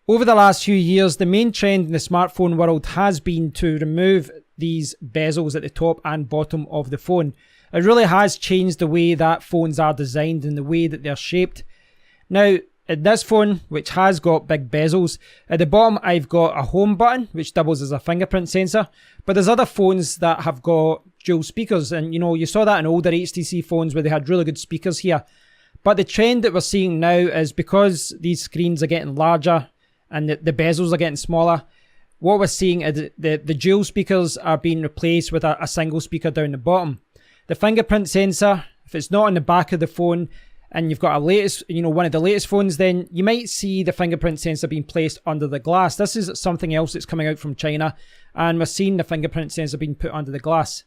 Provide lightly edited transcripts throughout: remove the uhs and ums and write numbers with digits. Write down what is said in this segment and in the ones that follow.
Over the last few years, the main trend in the smartphone world has been to remove these bezels at the top and bottom of the phone. It really has changed the way that phones are designed and the way that they're shaped. Now, in this phone, which has got big bezels, at the bottom I've got a home button, which doubles as a fingerprint sensor. But there's other phones that have got dual speakers, and you saw that in older HTC phones where they had really good speakers here. But the trend that we're seeing now is because these screens are getting larger and the bezels are getting smaller, what we're seeing is the dual speakers are being replaced with a single speaker down the bottom. The fingerprint sensor, if it's not on the back of the phone and you've got one of the latest phones, then you might see the fingerprint sensor being placed under the glass. This is something else that's coming out from China, and we're seeing the fingerprint sensor being put under the glass.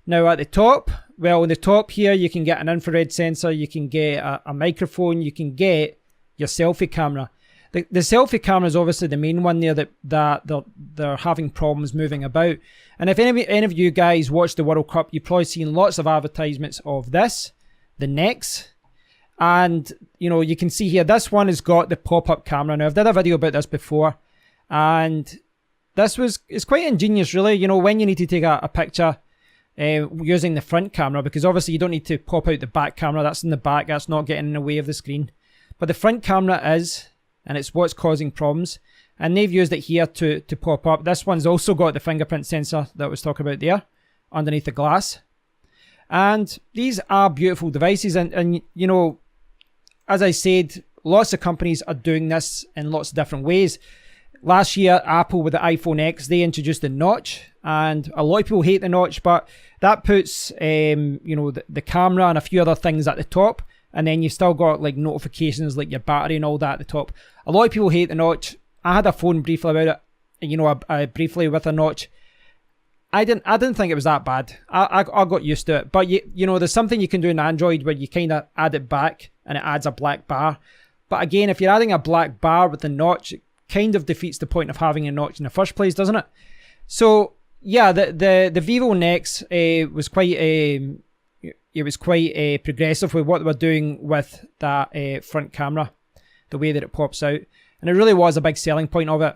Now at the top, well, on the top here, you can get an infrared sensor, you can get a microphone, you can get your selfie camera. The selfie camera is obviously the main one there that they're having problems moving about. And if any of you guys watch the World Cup, you've probably seen lots of advertisements of this, the Nex. And, you can see here, this one has got the pop-up camera. Now, I've done a video about this before, and it's quite ingenious, really. When you need to take a picture using the front camera, because obviously you don't need to pop out the back camera. That's in the back. That's not getting in the way of the screen. But the front camera is, and it's what's causing problems. And they've used it here to pop up. This one's also got the fingerprint sensor that I was talking about there, underneath the glass. And these are beautiful devices, and as I said, lots of companies are doing this in lots of different ways. Last year, Apple with the iPhone X, they introduced the notch, and a lot of people hate the notch, but that puts the camera and a few other things at the top, and then you've still got like notifications like your battery and all that at the top. A lot of people hate the notch. I had a phone briefly about it, briefly with a notch. I didn't think it was that bad. I got used to it. But there's something you can do in Android where you kind of add it back and it adds a black bar. But again, if you're adding a black bar with the notch, it kind of defeats the point of having a notch in the first place, doesn't it? So yeah, the Vivo Nex was quite progressive with what they were doing with that front camera, the way that it pops out, and it really was a big selling point of it.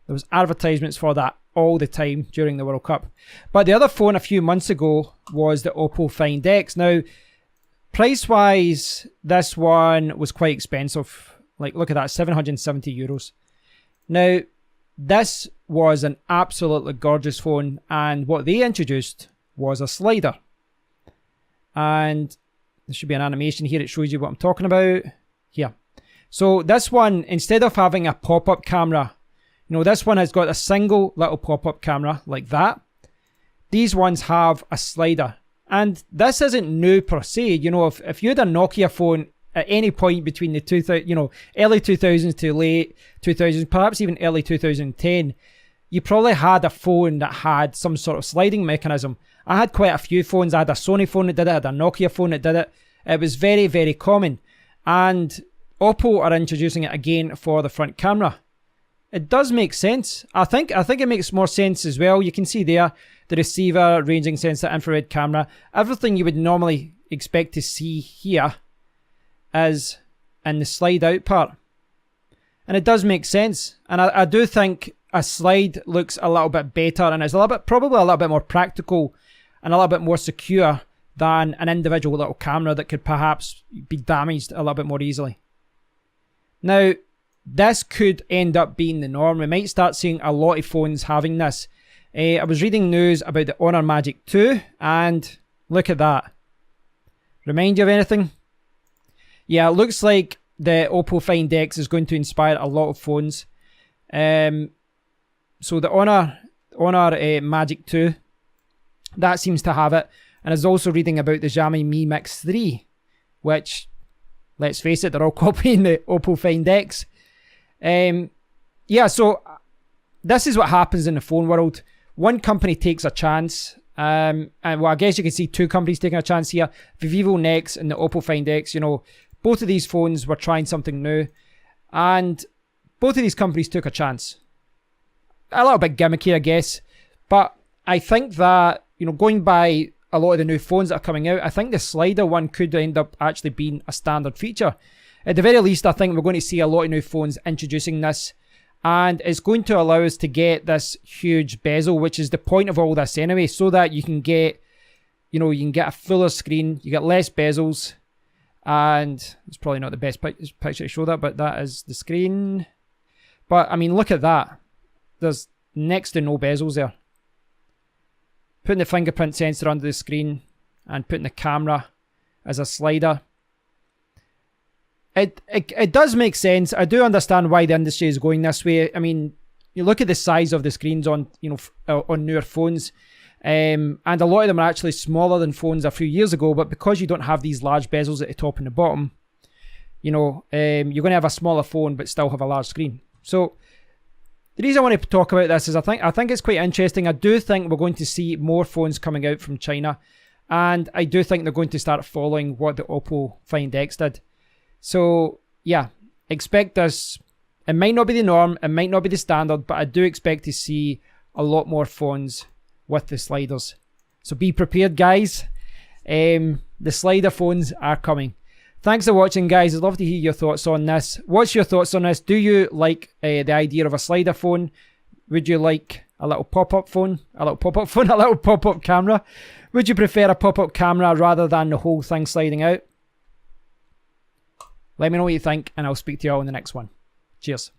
There was advertisements for that all the time during the World Cup. But the other phone a few months ago was the Oppo Find X. Now, price-wise, this one was quite expensive. Like, look at that, €770. Now, this was an absolutely gorgeous phone, and what they introduced was a slider. And there should be an animation here that shows you what I'm talking about. Here. So this one, instead of having a pop-up camera, this one has got a single little pop-up camera like that. These ones have a slider. And this isn't new per se. If you had a Nokia phone at any point between the early 2000s to late 2000s, perhaps even early 2010, you probably had a phone that had some sort of sliding mechanism. I had quite a few phones. I had a Sony phone that did it. I had a Nokia phone that did it. It was very, very common. And Oppo are introducing it again for the front camera. It does make sense. I think it makes more sense as well. You can see there the receiver, ranging sensor, infrared camera, everything you would normally expect to see here is in the slide out part. And it does make sense. And I do think a slide looks a little bit better, and it's probably a little bit more practical and a little bit more secure than an individual little camera that could perhaps be damaged a little bit more easily. Now, this could end up being the norm. We might start seeing a lot of phones having this. I was reading news about the Honor Magic 2, and look at that. Remind you of anything? Yeah, it looks like the Oppo Find X is going to inspire a lot of phones. So the Honor Magic 2, that seems to have it. And I was also reading about the Xiaomi Mi Mix 3, which, let's face it, they're all copying the Oppo Find X. So this is what happens in the phone world. One company takes a chance, and I guess you can see two companies taking a chance here. The Vivo Nex and the Oppo Find X, both of these phones were trying something new, and both of these companies took a chance. A little bit gimmicky, I guess, but I think that, going by a lot of the new phones that are coming out, I think the slider one could end up actually being a standard feature. At the very least, I think we're going to see a lot of new phones introducing this, and it's going to allow us to get this huge bezel, which is the point of all this anyway, so that you can get, you know, you can get a fuller screen, you get less bezels, and it's probably not the best picture to show that, but that is the screen. But I mean, look at that. There's next to no bezels there. Putting the fingerprint sensor under the screen and putting the camera as a slider. It does make sense. I do understand why the industry is going this way. I mean, you look at the size of the screens on, you know, on newer phones, and a lot of them are actually smaller than phones a few years ago. But because you don't have these large bezels at the top and the bottom, you know, you're going to have a smaller phone but still have a large screen. So the reason I want to talk about this is I think it's quite interesting. I do think we're going to see more phones coming out from China, and I do think they're going to start following what the Oppo Find X did. So yeah, expect this. It might not be the norm, it might not be the standard, but I do expect to see a lot more phones with the sliders. So be prepared, guys. The slider phones are coming. Thanks for watching, guys. I'd love to hear your thoughts on this. What's your thoughts on this? Do you like the idea of a slider phone? Would you like a little pop-up phone? A little pop-up phone? A little pop-up camera? Would you prefer a pop-up camera rather than the whole thing sliding out? Let me know what you think, and I'll speak to you all in the next one. Cheers.